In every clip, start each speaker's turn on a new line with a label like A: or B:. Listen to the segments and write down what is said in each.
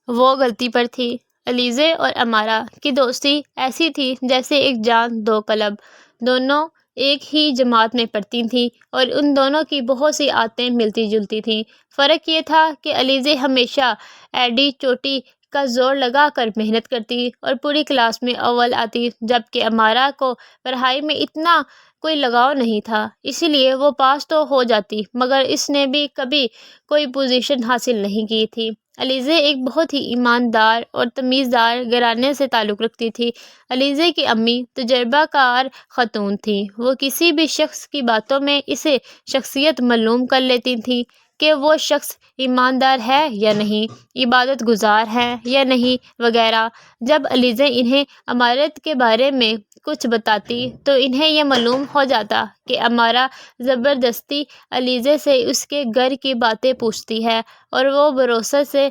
A: وہ غلطی پر تھی۔ علیزے اور امارہ کی دوستی ایسی تھی جیسے ایک جان دو قلب۔ دونوں ایک ہی جماعت میں پڑھتی تھیں اور ان دونوں کی بہت سی عادتیں ملتی جلتی تھیں۔ فرق یہ تھا کہ علیزے ہمیشہ ایڑی چوٹی کا زور لگا کر محنت کرتی اور پوری کلاس میں اول آتی، جبکہ امارہ کو پڑھائی میں اتنا کوئی لگاؤ نہیں تھا، اسی لیے وہ پاس تو ہو جاتی مگر اس نے بھی کبھی کوئی پوزیشن حاصل نہیں کی تھی۔ علیزے ایک بہت ہی ایماندار اور تمیزدار گھرانے سے تعلق رکھتی تھی۔ علیزے کی امی تجربہ کار خاتون تھیں۔ وہ کسی بھی شخص کی باتوں میں اسے شخصیت معلوم کر لیتی تھیں کہ وہ شخص ایماندار ہے یا نہیں، عبادت گزار ہے یا نہیں وغیرہ۔ جب علیزے انہیں امارت کے بارے میں کچھ بتاتی تو انہیں یہ معلوم ہو جاتا کہ امارہ زبردستی علیزے سے اس کے گھر کی باتیں پوچھتی ہے اور وہ بھروسے سے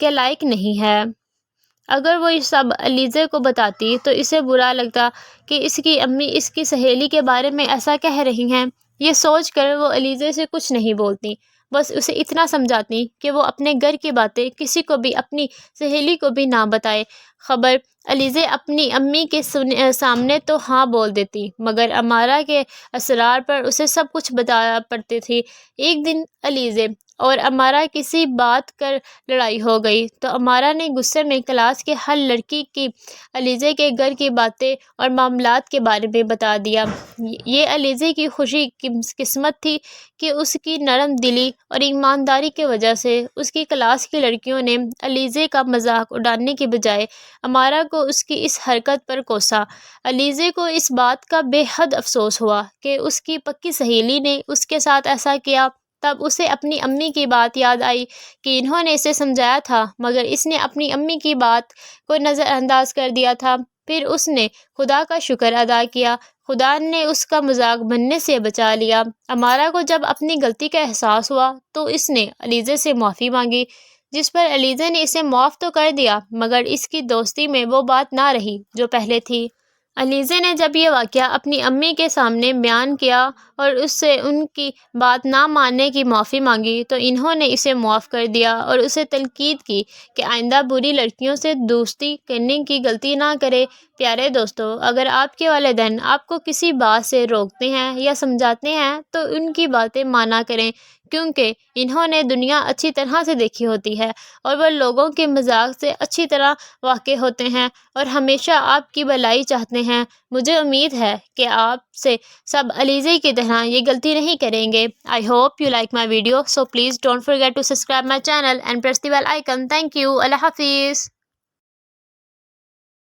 A: کے لائق نہیں ہے۔ اگر وہ یہ سب علیزے کو بتاتی تو اسے برا لگتا کہ اس کی امی اس کی سہیلی کے بارے میں ایسا کہہ رہی ہیں۔ یہ سوچ کر وہ علیزے سے کچھ نہیں بولتی، بس اسے اتنا سمجھاتی کہ وہ اپنے گھر کی باتیں کسی کو بھی، اپنی سہیلی کو بھی نہ بتائے۔ خبر علیزے اپنی امی کے سامنے تو ہاں بول دیتی مگر امارہ کے اسرار پر اسے سب کچھ بتانا پڑتی تھی۔ ایک دن علیزے اور امارہ کسی بات کر لڑائی ہو گئی تو امارہ نے غصے میں کلاس کے ہر لڑکی کی علیزے کے گھر کی باتیں اور معاملات کے بارے میں بتا دیا۔ یہ علیزے کی خوشی قسمت تھی کہ اس کی نرم دلی اور ایمانداری کی وجہ سے اس کی کلاس کی لڑکیوں نے علیزے کا مذاق اڑانے کی بجائے امارہ کو اس کی اس حرکت پر کوسا۔ علیزے کو اس بات کا بے حد افسوس ہوا کہ اس کی پکی سہیلی نے اس کے ساتھ ایسا کیا۔ تب اسے اپنی امی کی بات یاد آئی کہ انہوں نے اسے سمجھایا تھا مگر اس نے اپنی امی کی بات کو نظر انداز کر دیا تھا۔ پھر اس نے خدا کا شکر ادا کیا، خدا نے اس کا مذاق بننے سے بچا لیا۔ امارہ کو جب اپنی غلطی کا احساس ہوا تو اس نے علیزے سے معافی مانگی، جس پر علیزے نے اسے معاف تو کر دیا مگر اس کی دوستی میں وہ بات نہ رہی جو پہلے تھی۔ علیزے نے جب یہ واقعہ اپنی امی کے سامنے بیان کیا اور اس سے ان کی بات نہ ماننے کی معافی مانگی تو انہوں نے اسے معاف کر دیا اور اسے تلقین کی کہ آئندہ بری لڑکیوں سے دوستی کرنے کی غلطی نہ کرے۔ پیارے دوستو، اگر آپ کے والدین آپ کو کسی بات سے روکتے ہیں یا سمجھاتے ہیں تو ان کی باتیں مانا کریں، کیونکہ انہوں نے دنیا اچھی طرح سے دیکھی ہوتی ہے اور وہ لوگوں کے مزاج سے اچھی طرح واقف ہوتے ہیں اور ہمیشہ آپ کی بھلائی چاہتے ہیں۔ مجھے امید ہے کہ آپ سے سب علیزے کی طرح یہ غلطی نہیں کریں گے۔ I hope you like my video, so please don't forget to subscribe my channel and press the bell icon. Thank you. اللہ حافظ.